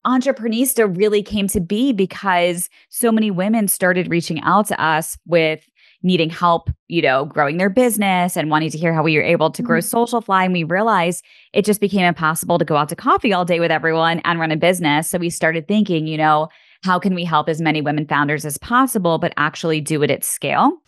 Entrepreneurista really came to be because so many women started reaching out to us with needing help, growing their business and wanting to hear how we were able to grow Socialfly. And we realized it just became impossible to go out to coffee all day with everyone and run a business. So we started thinking, how can we help as many women founders as possible, but actually do it at scale?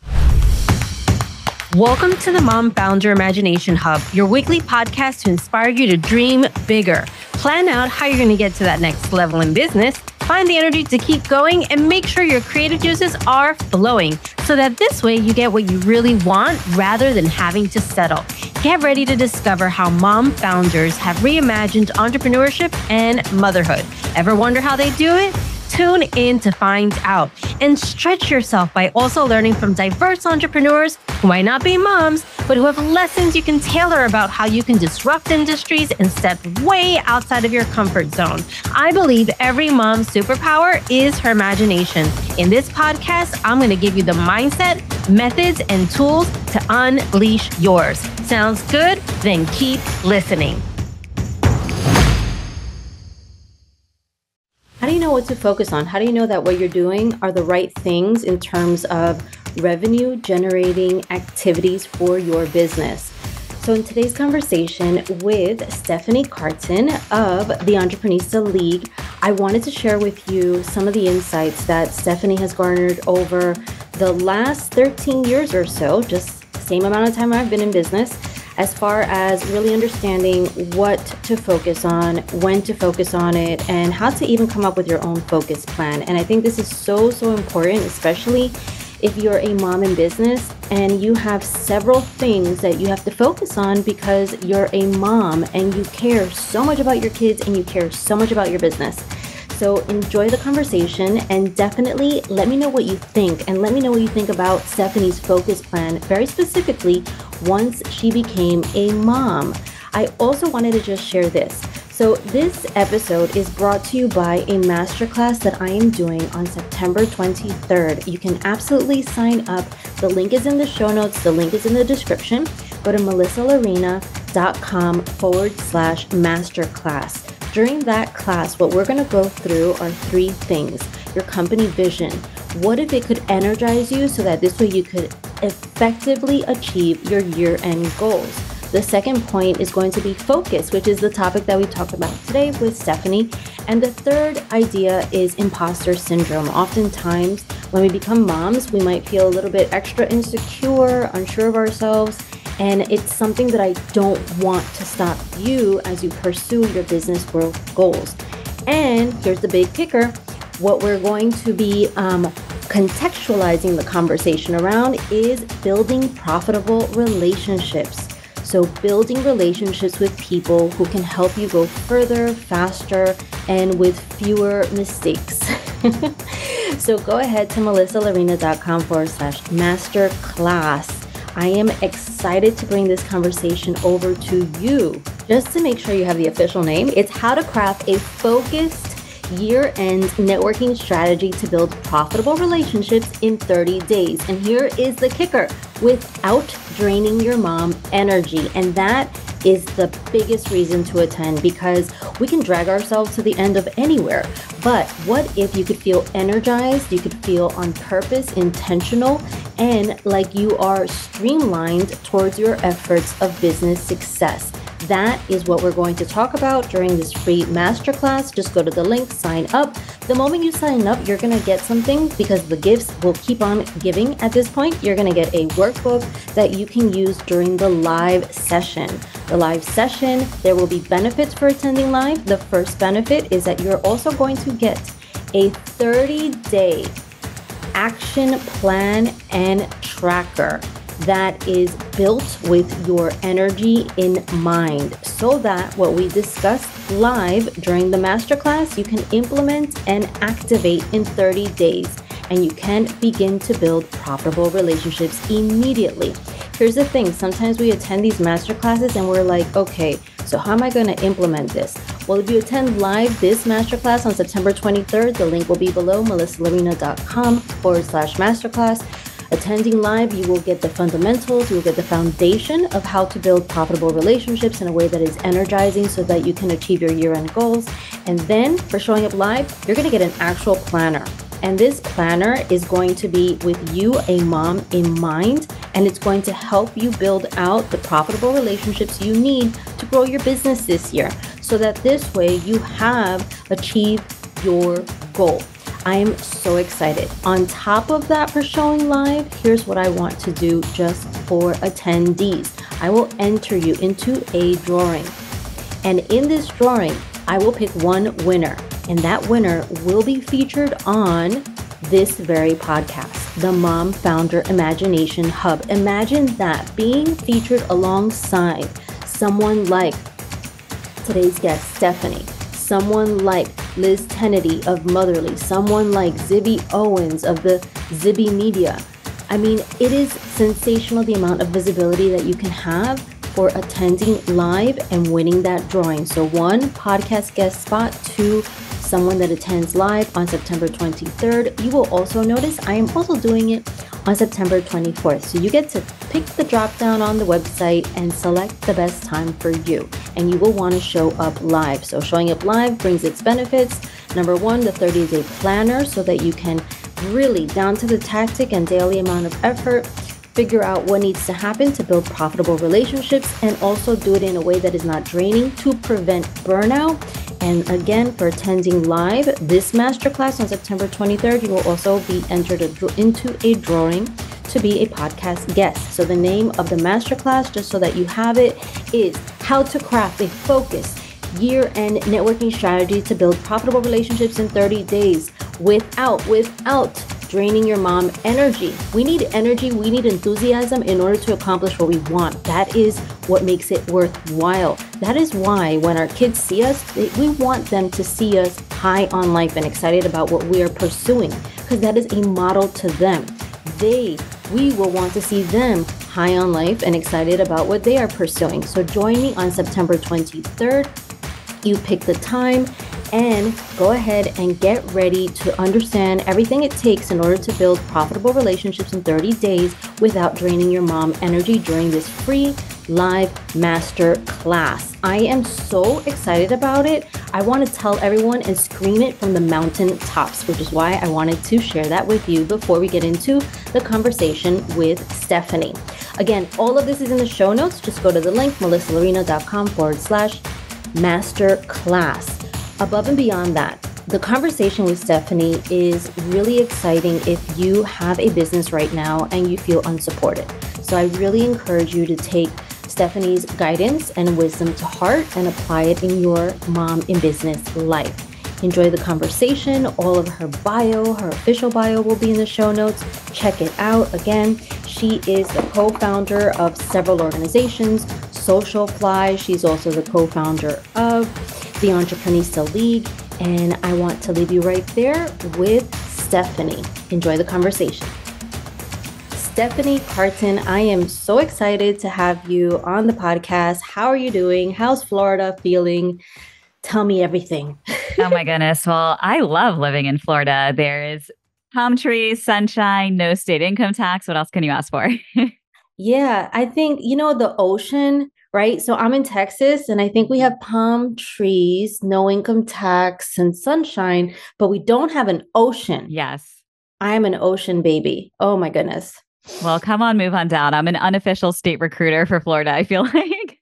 Welcome to the Mom Founder Imagination Hub, your weekly podcast to inspire you to dream bigger. Plan out how you're going to get to that next level in business, find the energy to keep going, and make sure your creative juices are flowing so that this way you get what you really want rather than having to settle. Get ready to discover how mom founders have reimagined entrepreneurship and motherhood. Ever wonder how they do it? Tune in to find out and stretch yourself by also learning from diverse entrepreneurs who might not be moms, but who have lessons you can tailor about how you can disrupt industries and step way outside of your comfort zone. I believe every mom's superpower is her imagination. In this podcast, I'm going to give you the mindset, methods, and tools to unleash yours. Sounds good? Then keep listening. How do you know what to focus on? How do you know that what you're doing are the right things in terms of revenue generating activities for your business? So in today's conversation with Stephanie Cartin of the Entrepreneurship League, I wanted to share with you some of the insights that Stephanie has garnered over the last 13 years or so, just the same amount of time I've been in business, as far as really understanding what to focus on, when to focus on it, and how to even come up with your own focus plan. And I think this is so important, especially if you're a mom in business and you have several things that you have to focus on because you're a mom and you care so much about your kids and you care so much about your business. So enjoy the conversation and definitely let me know what you think, and let me know what you think about Stephanie's focus plan, very specifically once she became a mom. I also wanted to just share this. So this episode is brought to you by a masterclass that I am doing on September 23rd. You can absolutely sign up. The link is in the show notes. The link is in the description. Go to melissalarena.com/masterclass. During that class, what we're going to go through are three things. Your company vision. What if it could energize you so that this way you could effectively achieve your year-end goals? The second point is going to be focus, which is the topic that we talked about today with Stephanie. And the third idea is imposter syndrome. Oftentimes, when we become moms, we might feel a little bit extra insecure, unsure of ourselves. And it's something that I don't want to stop you as you pursue your business growth goals. And here's the big kicker. What we're going to be contextualizing the conversation around is building profitable relationships. So building relationships with people who can help you go further, faster, and with fewer mistakes. So go ahead to melissalarena.com/masterclass. I am excited to bring this conversation over to you. Just to make sure you have the official name, it's how to craft a focused year-end networking strategy to build profitable relationships in 30 days. And here is the kicker, without draining your mom energy. And that is the biggest reason to attend, because we can drag ourselves to the end of anywhere. But what if you could feel energized, you could feel on purpose, intentional, and like you are streamlined towards your efforts of business success? That is what we're going to talk about during this free masterclass. Just go to the link, sign up. The moment you sign up, you're going to get something, because the gifts will keep on giving at this point. You're going to get a workbook that you can use during the live session. The live session, there will be benefits for attending live. The first benefit is that you're also going to get a 30-day action plan and tracker that is built with your energy in mind, so that what we discuss live during the masterclass, you can implement and activate in 30 days, and you can begin to build profitable relationships immediately. Here's the thing, sometimes we attend these masterclasses and we're like, okay, so how am I going to implement this? Well, if you attend live this masterclass on September 23rd, the link will be below, melissalarena.com/masterclass. Attending live, you will get the fundamentals, you will get the foundation of how to build profitable relationships in a way that is energizing so that you can achieve your year-end goals. And then for showing up live, you're going to get an actual planner. And this planner is going to be with you, a mom, in mind, and it's going to help you build out the profitable relationships you need to grow your business this year, so that this way you have achieved your goal. I am so excited. On top of that, for showing live, here's what I want to do just for attendees. I will enter you into a drawing. And in this drawing, I will pick one winner. And that winner will be featured on this very podcast, the Mom Founder Imagination Hub. Imagine that, being featured alongside someone like today's guest, Stephanie, someone like Liz Kennedy of Motherly, someone like Zibby Owens of the Zibby Media. I mean, it is sensational the amount of visibility that you can have for attending live and winning that drawing. So one, podcast guest spot. Two, someone that attends live on September 23rd. You will also notice I am also doing it on September 24th. So you get to pick the drop down on the website and select the best time for you. And you will want to show up live. So showing up live brings its benefits. Number one, the 30-day planner, so that you can really, down to the tactic and daily amount of effort, figure out what needs to happen to build profitable relationships, and also do it in a way that is not draining to prevent burnout. And again, for attending live this masterclass on September 23rd, you will also be entered into a drawing to be a podcast guest. So the name of the masterclass, just so that you have it, is How to Craft a Focused Year-End Networking Strategy to Build Profitable Relationships in 30 Days without draining your mom energy. We need energy, we need enthusiasm in order to accomplish what we want. That is what makes it worthwhile. That is why when our kids see us, we want them to see us high on life and excited about what we are pursuing, because that is a model to them. We will want to see them high on life and excited about what they are pursuing. So join me on September 23rd. You pick the time and go ahead and get ready to understand everything it takes in order to build profitable relationships in 30 days without draining your mom energy during this free live master class. I am so excited about it. I want to tell everyone and scream it from the mountain tops, which is why I wanted to share that with you before we get into the conversation with Stephanie. Again, all of this is in the show notes. Just go to the link, melissalorina.com/masterclass. Above and beyond that, the conversation with Stephanie is really exciting if you have a business right now and you feel unsupported. So I really encourage you to take Stephanie's guidance and wisdom to heart and apply it in your mom in business life. Enjoy the conversation. All of her bio, her official bio, will be in the show notes. Check it out. Again, she is the co-founder of several organizations, Socialfly. She's also the co-founder of the Entrepreneurship League. And I want to leave you right there with Stephanie. Enjoy the conversation. Stephanie Cartin, I am so excited to have you on the podcast. How are you doing? How's Florida feeling? Tell me everything. Oh my goodness. Well, I love living in Florida. There is palm trees, sunshine, no state income tax. What else can you ask for? Yeah, I think, the ocean, right? So I'm in Texas and I think we have palm trees, no income tax, and sunshine, but we don't have an ocean. Yes. I am an ocean baby. Oh my goodness. Well, come on, move on down. I'm an unofficial state recruiter for Florida, I feel like.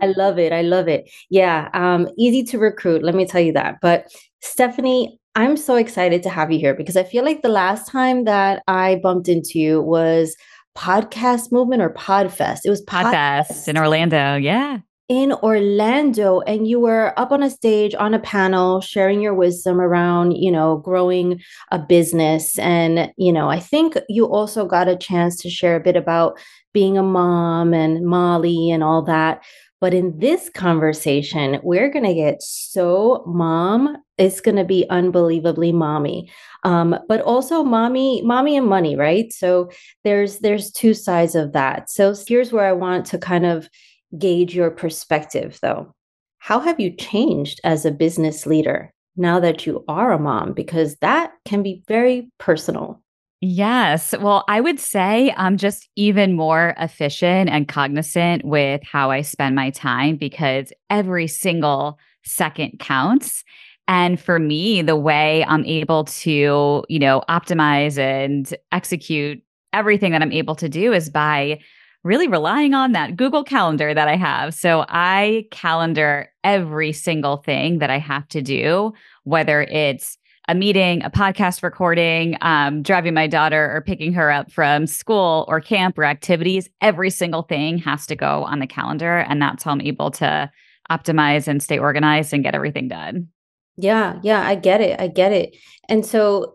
I love it. I love it. Yeah. Easy to recruit. Let me tell you that. But Stephanie, I'm so excited to have you here because I feel like the last time that I bumped into you was Podcast Movement or Podfest. It was Podfest in Orlando. Yeah. In Orlando, and you were up on a stage on a panel sharing your wisdom around, growing a business. And, I think you also got a chance to share a bit about being a mom and Molly and all that. But in this conversation, we're going to get so mom. It's going to be unbelievably mommy, but also mommy and money, right? So there's two sides of that. So here's where I want to kind of gauge your perspective, though. How have you changed as a business leader now that you are a mom? Because that can be very personal. Yes. Well, I would say I'm just even more efficient and cognizant with how I spend my time because every single second counts. And for me, the way I'm able to, optimize and execute everything that I'm able to do is by really relying on that Google Calendar that I have. So I calendar every single thing that I have to do, whether it's a meeting, a podcast recording, driving my daughter or picking her up from school or camp or activities. Every single thing has to go on the calendar. And that's how I'm able to optimize and stay organized and get everything done. Yeah, yeah, I get it. I get it. And so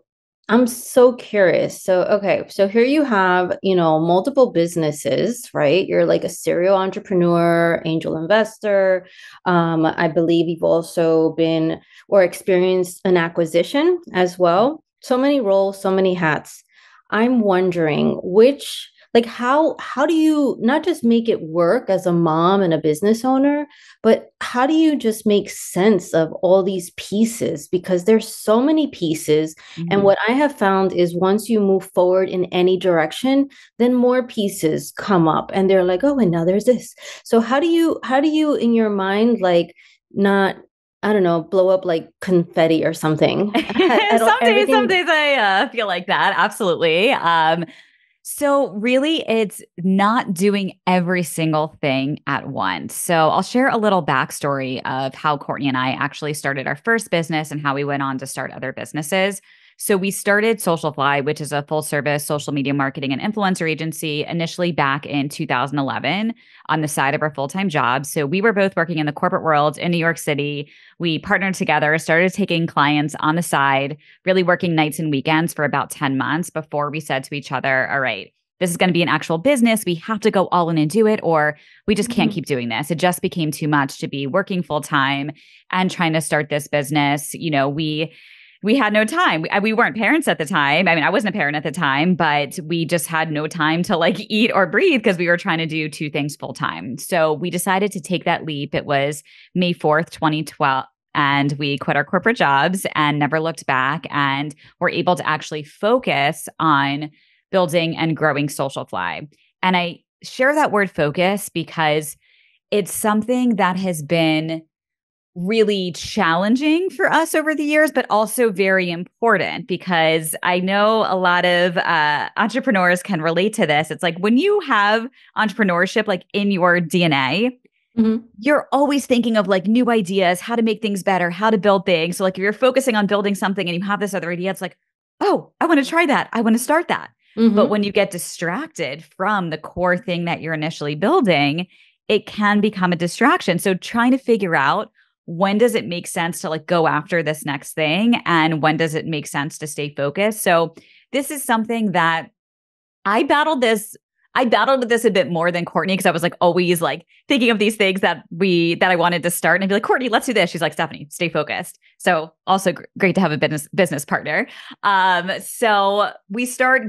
I'm so curious. So, okay, so here you have, multiple businesses, right? You're like a serial entrepreneur, angel investor. I believe you've also been or experienced an acquisition as well. So many roles, so many hats. I'm wondering like how do you not just make it work as a mom and a business owner, but how do you just make sense of all these pieces? Because there's so many pieces. And Mhm. what I have found is once you move forward in any direction, then more pieces come up and they're like, oh, and now there's this. So how do you in your mind, like not, I don't know, blow up like confetti or something at Some everything? days I feel like that. Absolutely. So really, it's not doing every single thing at once. So I'll share a little backstory of how Courtney and I actually started our first business and how we went on to start other businesses. So we started Socialfly, which is a full service social media marketing and influencer agency, initially back in 2011 on the side of our full time jobs. So we were both working in the corporate world in New York City. We partnered together, started taking clients on the side, really working nights and weekends for about 10 months before we said to each other, all right, this is going to be an actual business. We have to go all in and do it, or we just can't Mhm. keep doing this. It just became too much to be working full time and trying to start this business. We had no time. We weren't parents at the time. I mean, I wasn't a parent at the time, but we just had no time to like eat or breathe because we were trying to do two things full time. So we decided to take that leap. It was May 4th, 2012. And we quit our corporate jobs and never looked back and were able to actually focus on building and growing Socialfly. And I share that word focus because it's something that has been really challenging for us over the years, but also very important because I know a lot of entrepreneurs can relate to this. It's like when you have entrepreneurship like in your DNA, Mhm. you're always thinking of like new ideas, how to make things better, how to build things. So like if you're focusing on building something and you have this other idea, it's like, oh, I want to try that. I want to start that. But Mhm. when you get distracted from the core thing that you're initially building, it can become a distraction. So trying to figure out when does it make sense to like go after this next thing and when does it make sense to stay focused. So this is something that I battled this. I battled with this a bit more than Courtney because I was like always like thinking of these things that I wanted to start and I'd be like, Courtney, let's do this. She's like, Stephanie, stay focused. So also great to have a business partner. So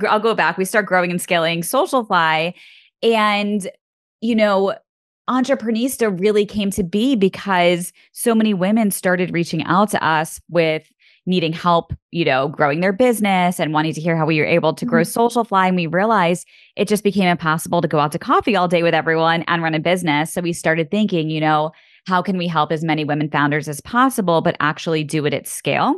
I'll go back. We start growing and scaling Socialfly, and you know, Entreprenista really came to be because so many women started reaching out to us with needing help, growing their business and wanting to hear how we were able to grow Mhm. Socialfly. And we realized it just became impossible to go out to coffee all day with everyone and run a business. So we started thinking, how can we help as many women founders as possible, but actually do it at scale?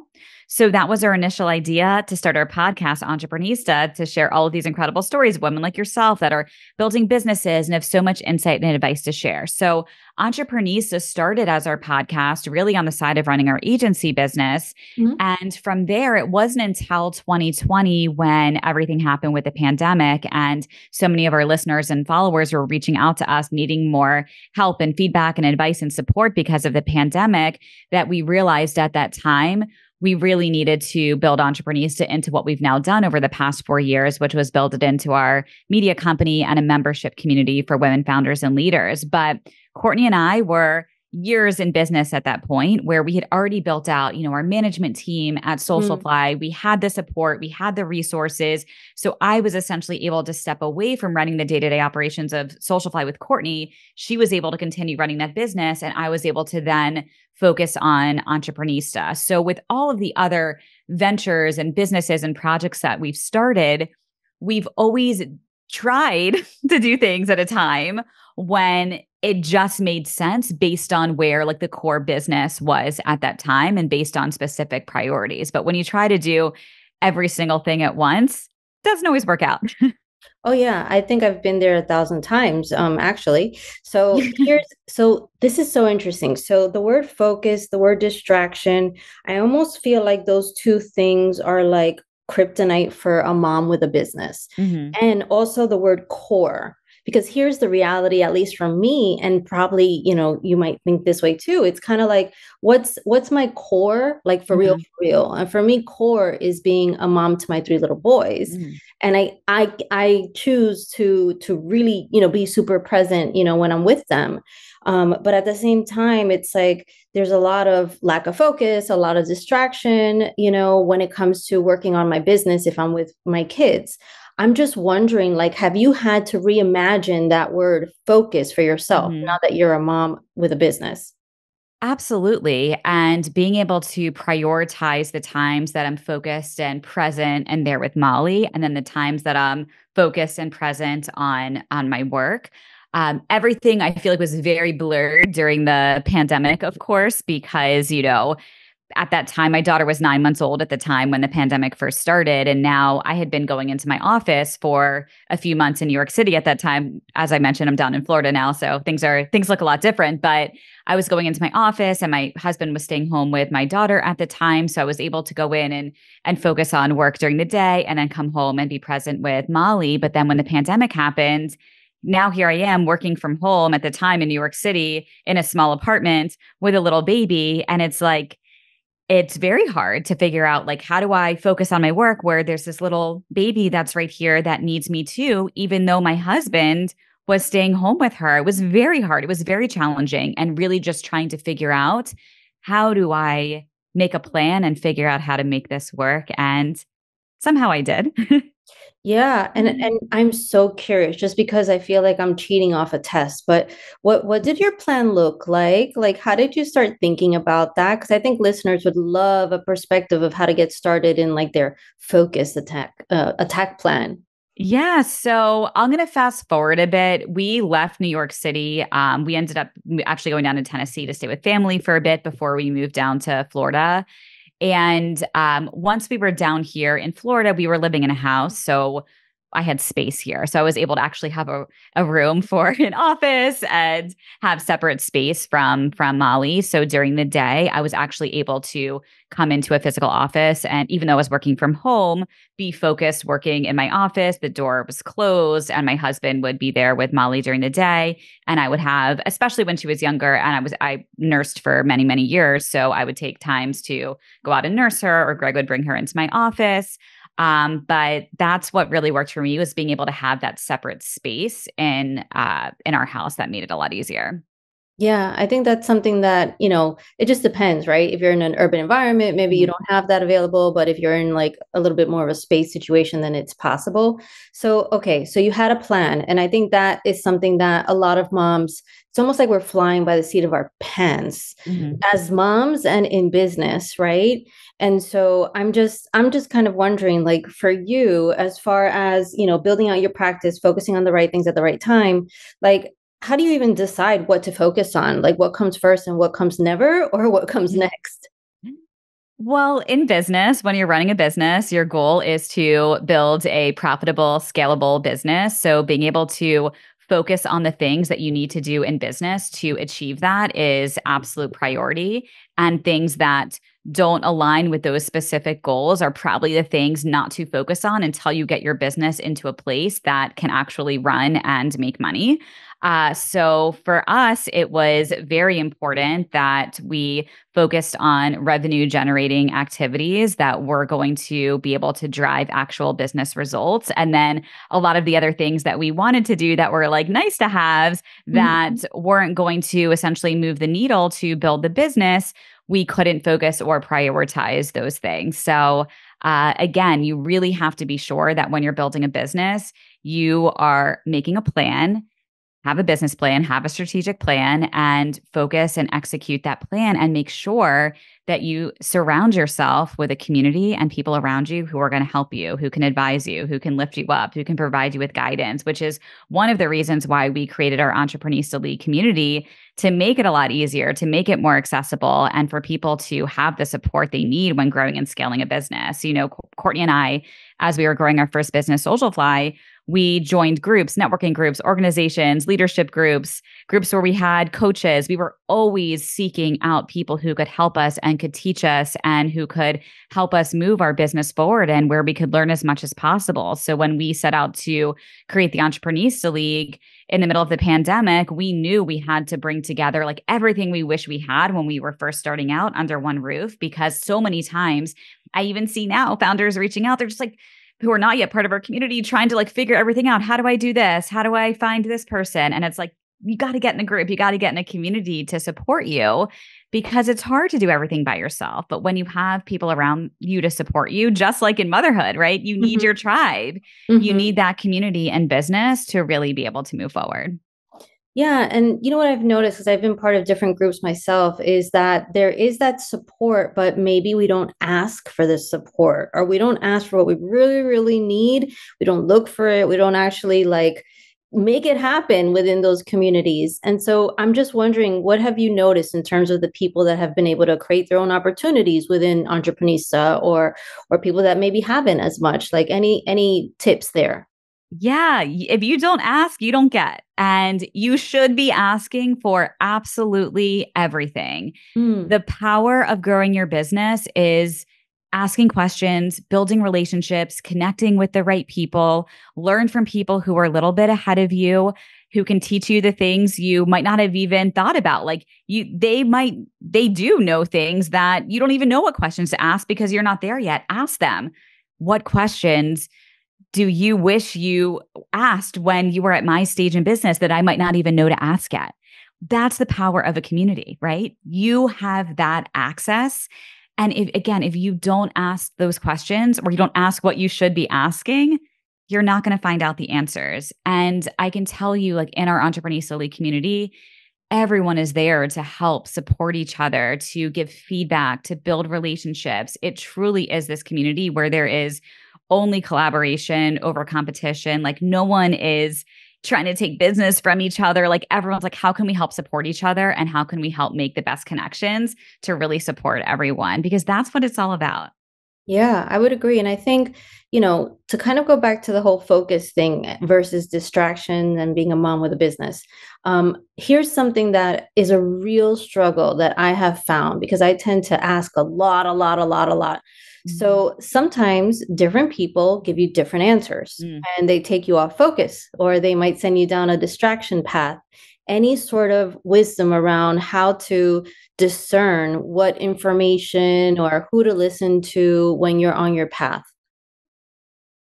So that was our initial idea to start our podcast, Entreprenista, to share all of these incredible stories of women like yourself that are building businesses and have so much insight and advice to share. So Entreprenista started as our podcast, really on the side of running our agency business. Mhm. And from there, it wasn't until 2020 when everything happened with the pandemic. And so many of our listeners and followers were reaching out to us, needing more help and feedback and advice and support because of the pandemic, that we realized at that time we really needed to build Entreprenista into what we've now done over the past 4 years, which was build it into our media company and a membership community for women founders and leaders. But Courtney and I were years in business at that point where we had already built out, our management team at Mhm. Socialfly. We had the support, we had the resources. So I was essentially able to step away from running the day-to-day operations of Socialfly with Courtney. She was able to continue running that business and I was able to then focus on Entreprenista. So with all of the other ventures and businesses and projects that we've started, we've always tried to do things at a time when it just made sense based on where like the core business was at that time and based on specific priorities. But when you try to do every single thing at once, it doesn't always work out. Oh yeah, I think I've been there 1,000 times, actually. So this is so interesting. So the word focus, the word distraction, I almost feel like those two things are like kryptonite for a mom with a business. Hmm. And also the word core, because here's the reality, at least from me, and probably, you might think this way too. It's kind of like, what's my core, like for real, Hmm. for real. And for me, core is being a mom to my three little boys. Hmm. And I choose to really, be super present, when I'm with them. But at the same time, it's like there's a lot of lack of focus, a lot of distraction, when it comes to working on my business if I'm with my kids. I'm just wondering, like, have you had to reimagine that word focus for yourself now Hmm. that you're a mom with a business? Absolutely. And being able to prioritize the times that I'm focused and present and there with Molly, and then the times that I'm focused and present on my work. Everything I feel like was very blurred during the pandemic, of course, because, at that time, my daughter was 9 months old at the time when the pandemic first started. And now I had been going into my office for a few months in New York City at that time. As I mentioned, I'm down in Florida now. So things look a lot different. But I was going into my office and my husband was staying home with my daughter at the time. So I was able to go in and focus on work during the day and then come home and be present with Molly. But then when the pandemic happened, now here I am working from home at the time in New York City in a small apartment with a little baby. And it's like, it's very hard to figure out like how do I focus on my work where there's this little baby that's right here that needs me too, even though my husband was staying home with her. It was very hard. It was very challenging and really just trying to figure out how do I make a plan and figure out how to make this work. And somehow I did. Yeah, and I'm so curious just because I feel like I'm cheating off a test, but what did your plan look like? Like how did you start thinking about that? Because I think listeners would love a perspective of how to get started in like their focus attack plan. Yeah, so I'm going to fast forward a bit. We left New York City. We ended up actually going down to Tennessee to stay with family for a bit before we moved down to Florida. And once we were down here in Florida, we were living in a house. So I had space here. So I was able to actually have a room for an office and have separate space from Molly. So during the day, I was actually able to come into a physical office. And even though I was working from home, be focused working in my office. The door was closed and my husband would be there with Molly during the day. And I would have, especially when she was younger, and I nursed for many, many years. So I would take times to go out and nurse her, or Greg would bring her into my office. But that's what really worked for me was being able to have that separate space in our house that made it a lot easier. Yeah, I think that's something that, it just depends, right? If you're in an urban environment, maybe you Mhm. don't have that available, but if you're in like a little bit more of a space situation, then it's possible. So, okay, so you had a plan. And I think that is something that a lot of moms, it's almost like we're flying by the seat of our pants Mhm. as moms and in business, right? And so I'm just kind of wondering, like for you, as far as, building out your practice, focusing on the right things at the right time, like how do you even decide what to focus on? Like what comes first and what comes never, or what comes next? Well, in business, when you're running a business, your goal is to build a profitable, scalable business. So, being able to focus on the things that you need to do in business to achieve that is absolute priority. And things that don't align with those specific goals are probably the things not to focus on until you get your business into a place that can actually run and make money. So for us, it was very important that we focused on revenue generating activities that were going to be able to drive actual business results. And then a lot of the other things that we wanted to do that were like nice to haves that weren't going to essentially move the needle to build the business, we couldn't focus or prioritize those things. So, again, you really have to be sure that when you're building a business, you are making a plan, have a business plan, have a strategic plan, and focus and execute that plan, and make sure that you surround yourself with a community and people around you who are going to help you, who can advise you, who can lift you up, who can provide you with guidance, which is one of the reasons why we created our Entreprenista League community, to make it a lot easier, to make it more accessible, and for people to have the support they need when growing and scaling a business. Courtney and I, as we were growing our first business, Socialfly, we joined groups, networking groups, organizations, leadership groups where we had coaches. We were always seeking out people who could help us and could teach us and who could help us move our business forward, and where we could learn as much as possible. So when we set out to create the Entreprenista League in the middle of the pandemic, we knew we had to bring together like everything we wish we had when we were first starting out under one roof, because so many times I even see now founders reaching out. They're just like, who are not yet part of our community, trying to like figure everything out. How do I do this? How do I find this person? And it's like, you got to get in a group. You got to get in a community to support you, because it's hard to do everything by yourself. But when you have people around you to support you, just like in motherhood, right? You need your tribe. You need that community and business to really be able to move forward. Yeah. And you know what I've noticed, because I've been part of different groups myself, is that there is that support, but maybe we don't ask for the support, or we don't ask for what we really, really need. We don't look for it. We don't actually like make it happen within those communities. And so I'm just wondering, what have you noticed in terms of the people that have been able to create their own opportunities within Entreprenista, or people that maybe haven't as much? Like any tips there? Yeah. If you don't ask, you don't get. And you should be asking for absolutely everything. Mm. The power of growing your business is asking questions, building relationships, connecting with the right people, learn from people who are a little bit ahead of you, who can teach you the things you might not have even thought about. Like they do know things that you don't even know what questions to ask because you're not there yet. Ask them. What questions do you wish you asked when you were at my stage in business that I might not even know to ask yet? That's the power of a community, right? You have that access. And if you don't ask those questions, or you don't ask what you should be asking, you're not going to find out the answers. And I can tell you, like in our Entreprenista League community, everyone is there to help support each other, to give feedback, to build relationships. It truly is this community where there is only collaboration over competition. Like no one is trying to take business from each other. Like everyone's like, how can we help support each other? And how can we help make the best connections to really support everyone? Because that's what it's all about. Yeah, I would agree. And I think, to kind of go back to the whole focus thing versus distraction and being a mom with a business, here's something that is a real struggle that I have found, because I tend to ask a lot, a lot, a lot, a lot. So sometimes different people give you different answers and they take you off focus, or they might send you down a distraction path. Any sort of wisdom around how to discern what information or who to listen to when you're on your path?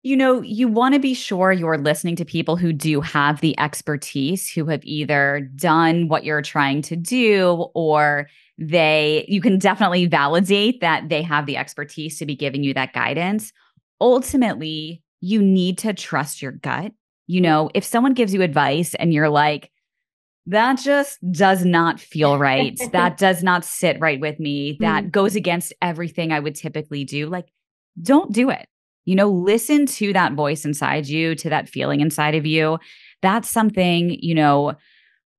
You want to be sure you're listening to people who do have the expertise, who have either done what you're trying to do, or you can definitely validate that they have the expertise to be giving you that guidance. Ultimately, you need to trust your gut. If someone gives you advice and you're like, that just does not feel right, that does not sit right with me, that goes against everything I would typically do, like, don't do it. Listen to that voice inside you, to that feeling inside of you. That's something,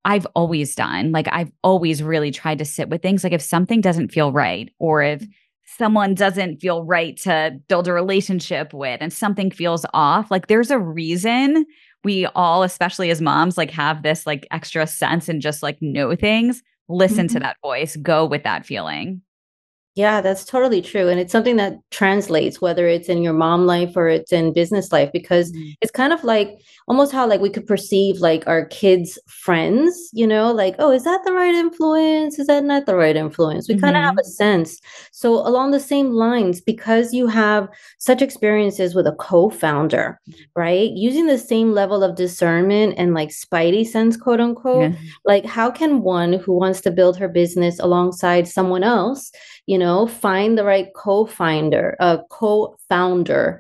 I've always done. Like, I've always really tried to sit with things. Like, if something doesn't feel right, or if someone doesn't feel right to build a relationship with, and something feels off, like, there's a reason we all, especially as moms, like, have this like extra sense and just like know things. Listen to that voice, go with that feeling. Yeah, that's totally true. And it's something that translates, whether it's in your mom life or it's in business life, because it's kind of like almost how like we could perceive like our kids' friends, like, oh, is that the right influence? Is that not the right influence? We kind of have a sense. So along the same lines, because you have such experiences with a co-founder, right? Using the same level of discernment and like spidey sense, quote unquote, like how can one who wants to build her business alongside someone else, find the right co-founder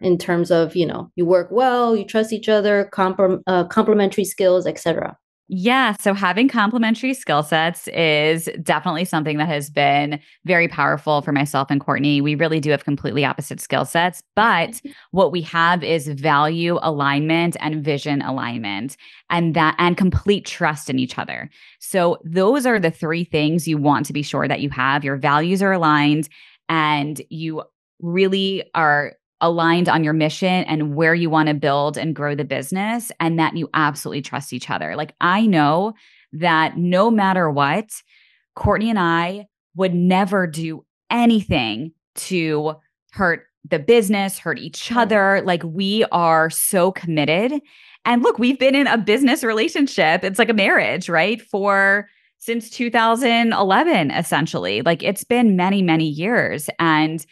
in terms of, you work well, you trust each other, complementary skills, etc. Yeah, so having complementary skill sets is definitely something that has been very powerful for myself and Courtney. We really do have completely opposite skill sets, but what we have is value alignment and vision alignment and complete trust in each other. So those are the three things you want to be sure that you have. Your values are aligned and you really are aligned on your mission and where you want to build and grow the business, and that you absolutely trust each other. Like, I know that no matter what, Courtney and I would never do anything to hurt the business, hurt each other. Like, we are so committed. And look, we've been in a business relationship. It's like a marriage, right? For since 2011, essentially. Like, it's been many, many years. And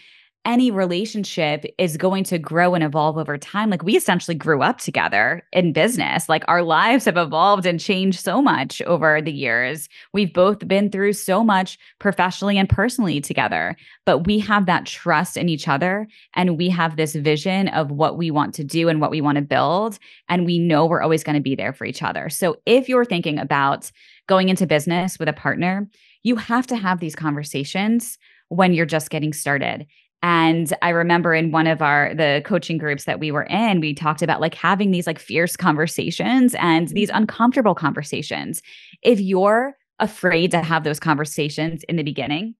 any relationship is going to grow and evolve over time. Like, we essentially grew up together in business. Like, our lives have evolved and changed so much over the years. We've both been through so much professionally and personally together, but we have that trust in each other and we have this vision of what we want to do and what we want to build. And we know we're always going to be there for each other. So if you're thinking about going into business with a partner, you have to have these conversations when you're just getting started. And I remember in one of the coaching groups that we were in, we talked about like having these like fierce conversations and these uncomfortable conversations. If you're afraid to have those conversations in the beginning,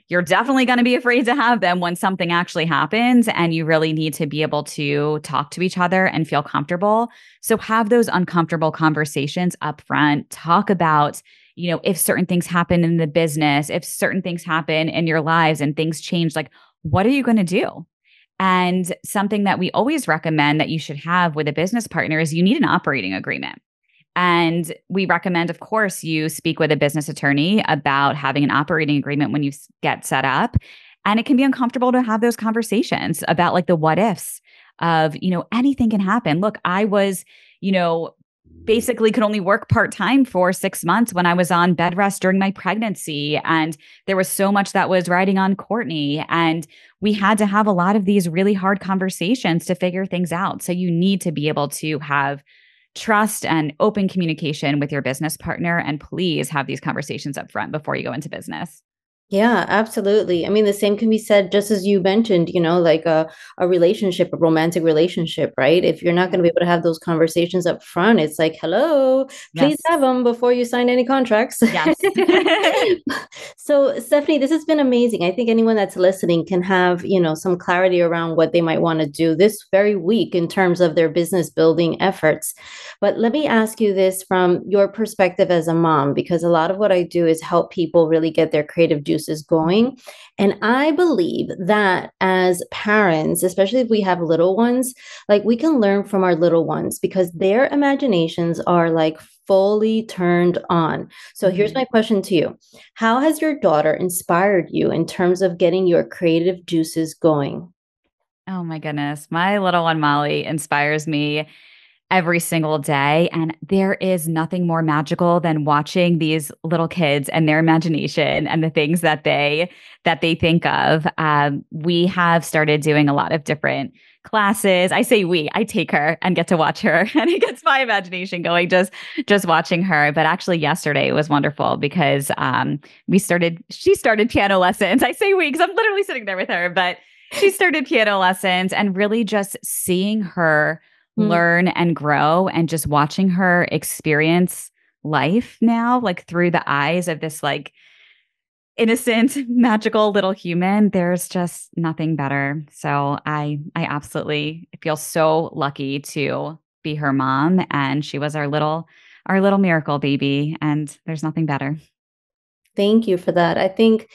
you're definitely going to be afraid to have them when something actually happens, and you really need to be able to talk to each other and feel comfortable. So have those uncomfortable conversations up front. Talk about, if certain things happen in the business, if certain things happen in your lives and things change, like, what are you going to do? And something that we always recommend that you should have with a business partner is you need an operating agreement. And we recommend, of course, you speak with a business attorney about having an operating agreement when you get set up. And it can be uncomfortable to have those conversations about like the what ifs of, anything can happen. Look, I was, basically could only work part-time for 6 months when I was on bed rest during my pregnancy. And there was so much that was riding on Courtney. And we had to have a lot of these really hard conversations to figure things out. So you need to be able to have trust and open communication with your business partner. And please have these conversations up front before you go into business. Yeah, absolutely. I mean, the same can be said, just as you mentioned, like a relationship, a romantic relationship, right? If you're not going to be able to have those conversations up front, it's like, hello, please Yes. have them before you sign any contracts. Yes. So, Stephanie, this has been amazing. I think anyone that's listening can have, some clarity around what they might want to do this very week in terms of their business building efforts. But let me ask you this from your perspective as a mom, because a lot of what I do is help people really get their creative juices going. And I believe that as parents, especially if we have little ones, like we can learn from our little ones because their imaginations are like fully turned on. So here's my question to you. How has your daughter inspired you in terms of getting your creative juices going? Oh my goodness. My little one, Molly, inspires me every single day. And there is nothing more magical than watching these little kids and their imagination and the things that they think of. We have started doing a lot of different classes. I say I take her and get to watch her, and it gets my imagination going just watching her. But actually, yesterday it was wonderful because she started piano lessons. I say we because I'm literally sitting there with her, but she started piano lessons, and really just seeing her learn and grow and just watching her experience life now, like through the eyes of this like innocent, magical little human. There's just nothing better. So I absolutely feel so lucky to be her mom. And she was our little miracle baby. And there's nothing better. Thank you for that. I think,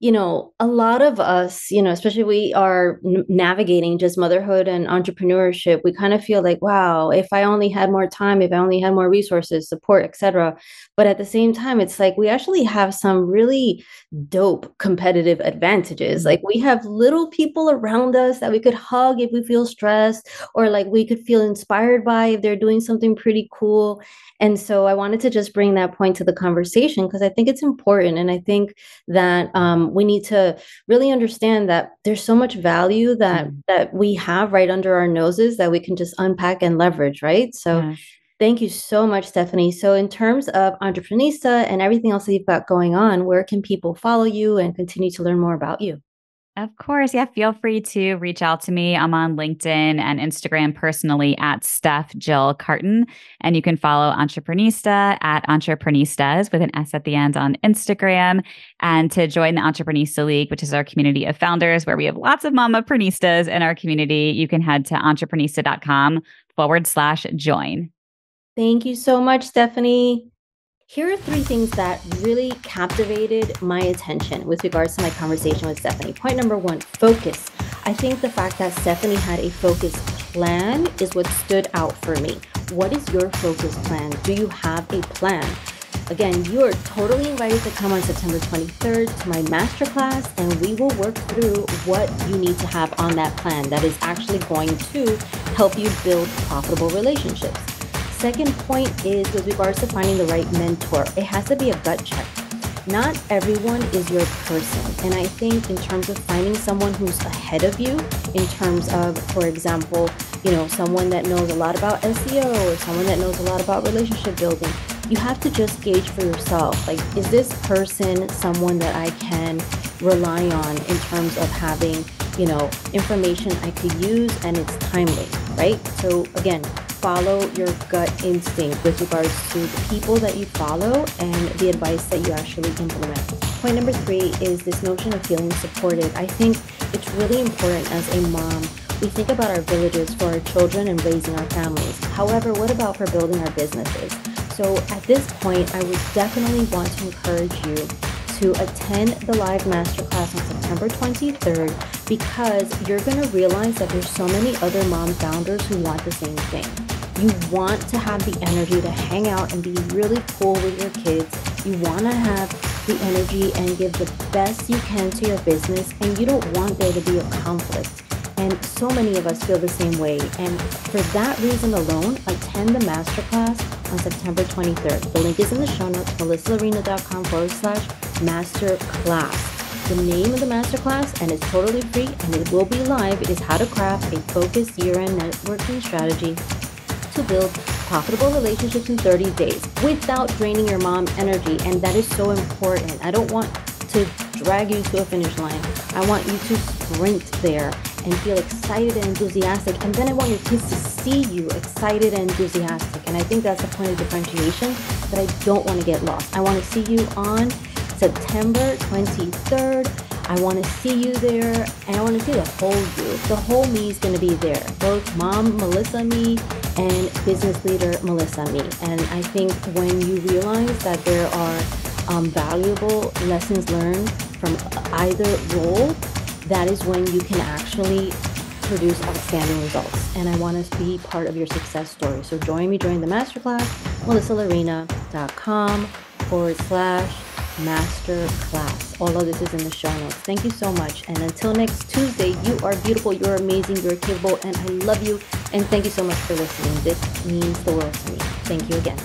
a lot of us, especially we are navigating just motherhood and entrepreneurship, we kind of feel like, wow, if I only had more time, if I only had more resources, support, etc. But at the same time, it's like we actually have some really dope competitive advantages. Like we have little people around us that we could hug if we feel stressed, or like we could feel inspired by if they're doing something pretty cool. And so I wanted to just bring that point to the conversation because I think it's important. And I think that we need to really understand that there's so much value that we have right under our noses that we can just unpack and leverage, right? So Yes. Thank you so much, Stephanie. So in terms of Entreprenista and everything else that you've got going on, where can people follow you and continue to learn more about you? Of course. Yeah. Feel free to reach out to me. I'm on LinkedIn and Instagram personally at Steph Jill Cartin. And you can follow Entreprenista at Entreprenistas with an S at the end on Instagram. And to join the Entreprenista League, which is our community of founders where we have lots of mamaprenistas in our community, you can head to entreprenista.com/join. Thank you so much, Stephanie. Here are three things that really captivated my attention with regards to my conversation with Stephanie. Point number one, focus. I think the fact that Stephanie had a focus plan is what stood out for me. What is your focus plan? Do you have a plan? Again, you are totally invited to come on September 23rd to my masterclass, and we will work through what you need to have on that plan that is actually going to help you build profitable relationships. Second point is with regards to finding the right mentor. It has to be a gut check. Not everyone is your person. And I think in terms of finding someone who's ahead of you, in terms of, for example, someone that knows a lot about SEO or someone that knows a lot about relationship building, you have to just gauge for yourself. Like, is this person someone that I can rely on in terms of having, information I could use and it's timely, right? So again, follow your gut instinct with regards to the people that you follow and the advice that you actually implement. Point number three is this notion of feeling supported. I think it's really important as a mom. We think about our villages for our children and raising our families. However, what about for building our businesses? So at this point, I would definitely want to encourage you to attend the live masterclass on September 23rd, because you're going to realize that there's so many other mom founders who want the same thing. You want to have the energy to hang out and be really cool with your kids. You want to have the energy and give the best you can to your business, and you don't want there to be a conflict. And so many of us feel the same way. And for that reason alone, attend the masterclass on September 23rd. The link is in the show notes, melissalarena.com/masterclass. The name of the masterclass, and it's totally free and it will be live, is how to craft a focused year-end networking strategy to build profitable relationships in 30 days without draining your mom energy. And that is so important. I don't want to drag you to a finish line. I want you to sprint there and feel excited and enthusiastic. And then I want your kids to see you excited and enthusiastic. And I think that's the point of differentiation that I don't want to get lost. I want to see you on September 23rd. I want to see you there, and I want to see the whole you. The whole me is going to be there, both mom Melissa me and business leader Melissa me. And I think when you realize that there are valuable lessons learned from either role, that is when you can actually produce outstanding results. And I want to be part of your success story. So join me during the masterclass, melissalarena.com/masterclass. All of this is in the show notes. Thank you so much. And until next Tuesday, you are beautiful, you're amazing, you're capable, and I love you. And thank you so much for listening. This means the world to me. Thank you again.